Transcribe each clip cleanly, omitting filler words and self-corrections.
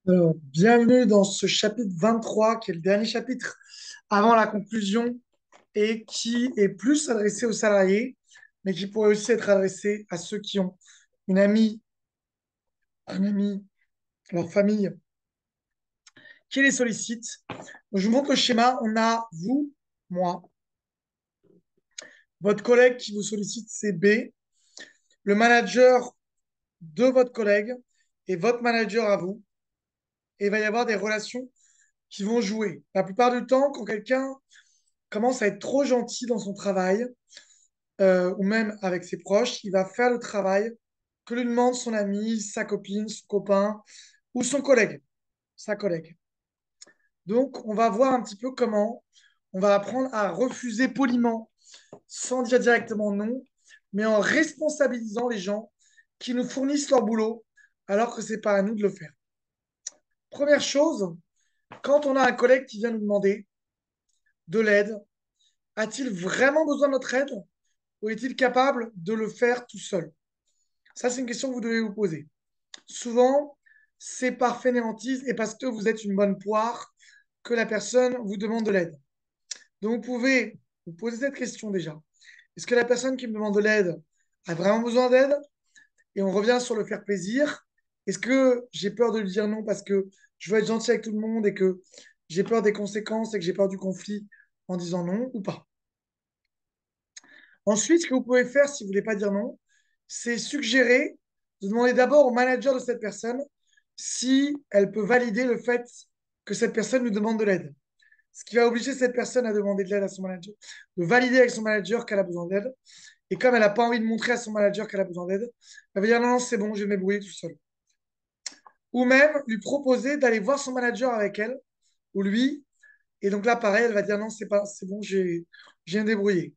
Alors, bienvenue dans ce chapitre 23, qui est le dernier chapitre avant la conclusion et qui est plus adressé aux salariés, mais qui pourrait aussi être adressé à ceux qui ont une amie, un ami, leur famille qui les sollicite. Donc, je vous montre le schéma. On a vous, moi, votre collègue qui vous sollicite, c'est B, le manager de votre collègue et votre manager à vous. Et il va y avoir des relations qui vont jouer. La plupart du temps, quand quelqu'un commence à être trop gentil dans son travail, ou même avec ses proches, il va faire le travail que lui demande son ami, sa copine, son copain ou son collègue, sa collègue. Donc, on va voir un petit peu comment on va apprendre à refuser poliment, sans dire directement non, mais en responsabilisant les gens qui nous fournissent leur boulot, alors que ce n'est pas à nous de le faire. Première chose, quand on a un collègue qui vient nous demander de l'aide, a-t-il vraiment besoin de notre aide ou est-il capable de le faire tout seul? Ça, c'est une question que vous devez vous poser. Souvent, c'est par fainéantise et parce que vous êtes une bonne poire que la personne vous demande de l'aide. Donc, vous pouvez vous poser cette question déjà. Est-ce que la personne qui me demande de l'aide a vraiment besoin d'aide? Et on revient sur le faire plaisir. Est-ce que j'ai peur de lui dire non parce que je veux être gentil avec tout le monde et que j'ai peur des conséquences et que j'ai peur du conflit en disant non ou pas? Ensuite, ce que vous pouvez faire si vous ne voulez pas dire non, c'est suggérer de demander d'abord au manager de cette personne si elle peut valider le fait que cette personne lui demande de l'aide. Ce qui va obliger cette personne à demander de l'aide à son manager, de valider avec son manager qu'elle a besoin d'aide. Et comme elle n'a pas envie de montrer à son manager qu'elle a besoin d'aide, elle va dire non, non, c'est bon, je vais me débrouiller tout seul. Ou même lui proposer d'aller voir son manager avec elle, ou lui. Et donc là, pareil, elle va dire non, c'est pas, c'est bon, j'ai me débrouiller.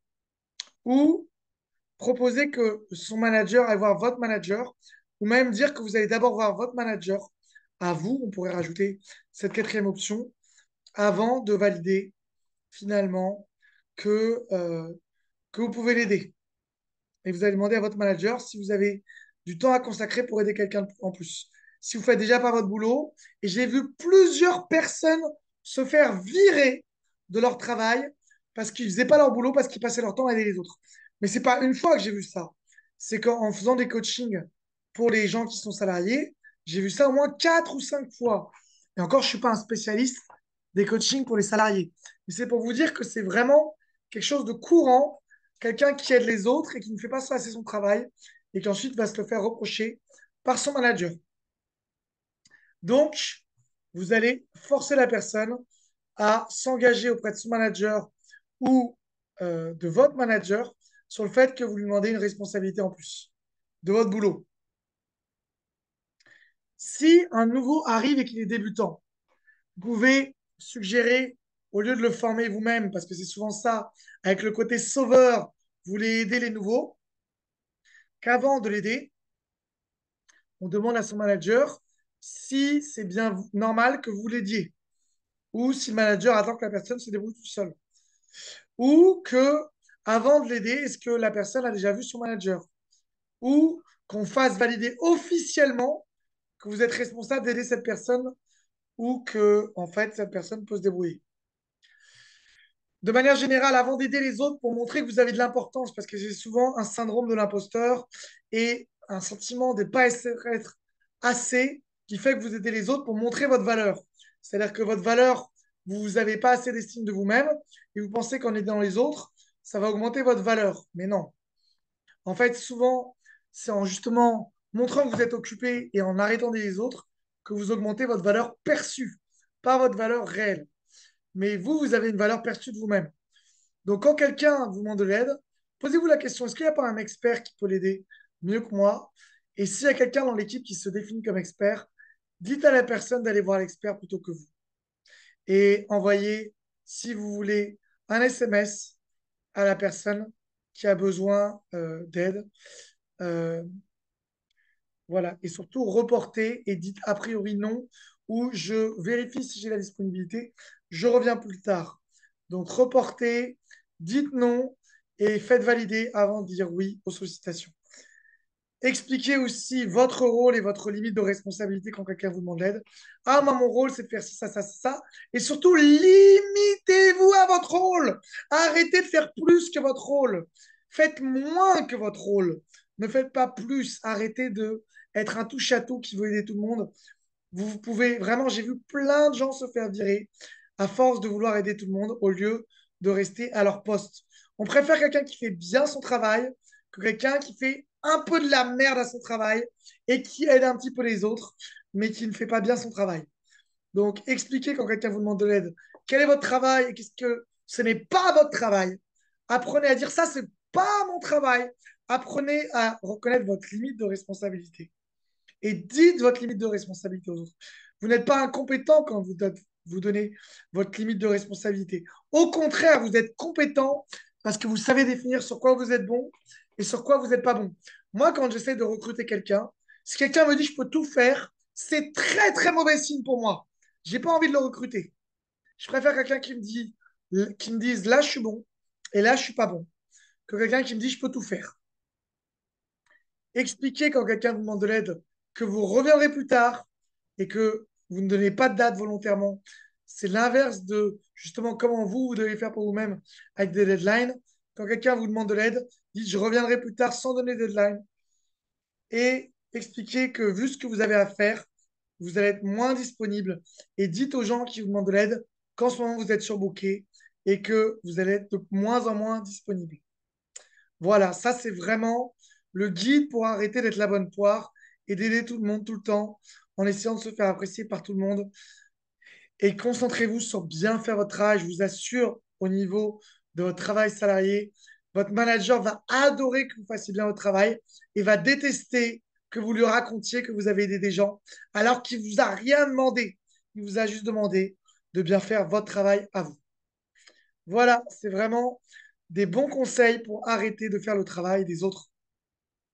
Ou proposer que son manager aille voir votre manager, ou même dire que vous allez d'abord voir votre manager à vous, on pourrait rajouter cette quatrième option, avant de valider finalement que vous pouvez l'aider. Et vous allez demander à votre manager si vous avez du temps à consacrer pour aider quelqu'un en plus. Si vous faites déjà pas votre boulot, et j'ai vu plusieurs personnes se faire virer de leur travail parce qu'ils ne faisaient pas leur boulot, parce qu'ils passaient leur temps à aider les autres. Mais ce n'est pas une fois que j'ai vu ça. C'est qu'en faisant des coachings pour les gens qui sont salariés, j'ai vu ça au moins 4 ou 5 fois. Et encore, je ne suis pas un spécialiste des coachings pour les salariés. Mais c'est pour vous dire que c'est vraiment quelque chose de courant, quelqu'un qui aide les autres et qui ne fait pas assez son travail et qui ensuite va se le faire reprocher par son manager. Donc, vous allez forcer la personne à s'engager auprès de son manager ou de votre manager sur le fait que vous lui demandez une responsabilité en plus de votre boulot. Si un nouveau arrive et qu'il est débutant, vous pouvez suggérer, au lieu de le former vous-même, parce que c'est souvent ça, avec le côté sauveur, vous voulez aider les nouveaux, qu'avant de l'aider, on demande à son manager si c'est bien normal que vous l'aidiez, ou si le manager attend que la personne se débrouille tout seul, ou que avant de l'aider, est-ce que la personne a déjà vu son manager, ou qu'on fasse valider officiellement que vous êtes responsable d'aider cette personne, ou que en fait cette personne peut se débrouiller. De manière générale, avant d'aider les autres pour montrer que vous avez de l'importance, parce que c'est souvent un syndrome de l'imposteur et un sentiment de ne pas être assez qui fait que vous aidez les autres pour montrer votre valeur. C'est-à-dire que votre valeur, vous n'avez pas assez d'estime de vous-même et vous pensez qu'en aidant les autres, ça va augmenter votre valeur. Mais non. En fait, souvent, c'est en justement montrant que vous êtes occupé et en arrêtant d'aider les autres que vous augmentez votre valeur perçue, pas votre valeur réelle. Mais vous, vous avez une valeur perçue de vous-même. Donc, quand quelqu'un vous demande de l'aide, posez-vous la question, est-ce qu'il n'y a pas un expert qui peut l'aider mieux que moi? Et s'il y a quelqu'un dans l'équipe qui se définit comme expert, dites à la personne d'aller voir l'expert plutôt que vous. Et envoyez, si vous voulez, un SMS à la personne qui a besoin d'aide. Euh, voilà. Et surtout, reportez et dites a priori non, ou je vérifie si j'ai la disponibilité, je reviens plus tard. Donc, reportez, dites non et faites valider avant de dire oui aux sollicitations. Expliquez aussi votre rôle et votre limite de responsabilité quand quelqu'un vous demande l'aide. Ah, moi, mon rôle, c'est de faire ci, ça, ça. Et surtout, limitez-vous à votre rôle. Arrêtez de faire plus que votre rôle. Faites moins que votre rôle. Ne faites pas plus. Arrêtez de être un touche-à-tout qui veut aider tout le monde. Vous pouvez vraiment, j'ai vu plein de gens se faire virer à force de vouloir aider tout le monde au lieu de rester à leur poste. On préfère quelqu'un qui fait bien son travail que quelqu'un qui fait un peu de la merde à son travail et qui aide un petit peu les autres, mais qui ne fait pas bien son travail. Donc, expliquez quand quelqu'un vous demande de l'aide quel est votre travail et qu'est-ce que ce n'est pas votre travail. Apprenez à dire ça, c'est pas mon travail. Apprenez à reconnaître votre limite de responsabilité et dites votre limite de responsabilité aux autres. Vous n'êtes pas incompétent quand vous donnez votre limite de responsabilité. Au contraire, vous êtes compétent parce que vous savez définir sur quoi vous êtes bon et sur quoi vous n'êtes pas bon. Moi, quand j'essaie de recruter quelqu'un, si quelqu'un me dit je peux tout faire, c'est très très mauvais signe pour moi. J'ai pas envie de le recruter. Je préfère quelqu'un qui me dise là je suis bon et là je suis pas bon que quelqu'un qui me dit je peux tout faire. Expliquez quand quelqu'un vous demande de l'aide que vous reviendrez plus tard et que vous ne donnez pas de date volontairement. C'est l'inverse de justement comment vous devez faire pour vous-même avec des deadlines. Quand quelqu'un vous demande de l'aide, dites je reviendrai plus tard sans donner de deadline et expliquez que vu ce que vous avez à faire, vous allez être moins disponible et dites aux gens qui vous demandent de l'aide qu'en ce moment vous êtes surbooké et que vous allez être de moins en moins disponible. Voilà, ça c'est vraiment le guide pour arrêter d'être la bonne poire et d'aider tout le monde tout le temps en essayant de se faire apprécier par tout le monde. Et concentrez-vous sur bien faire votre travail. Je vous assure, au niveau de votre travail salarié, votre manager va adorer que vous fassiez bien votre travail et va détester que vous lui racontiez que vous avez aidé des gens alors qu'il ne vous a rien demandé. Il vous a juste demandé de bien faire votre travail à vous. Voilà, c'est vraiment des bons conseils pour arrêter de faire le travail des autres.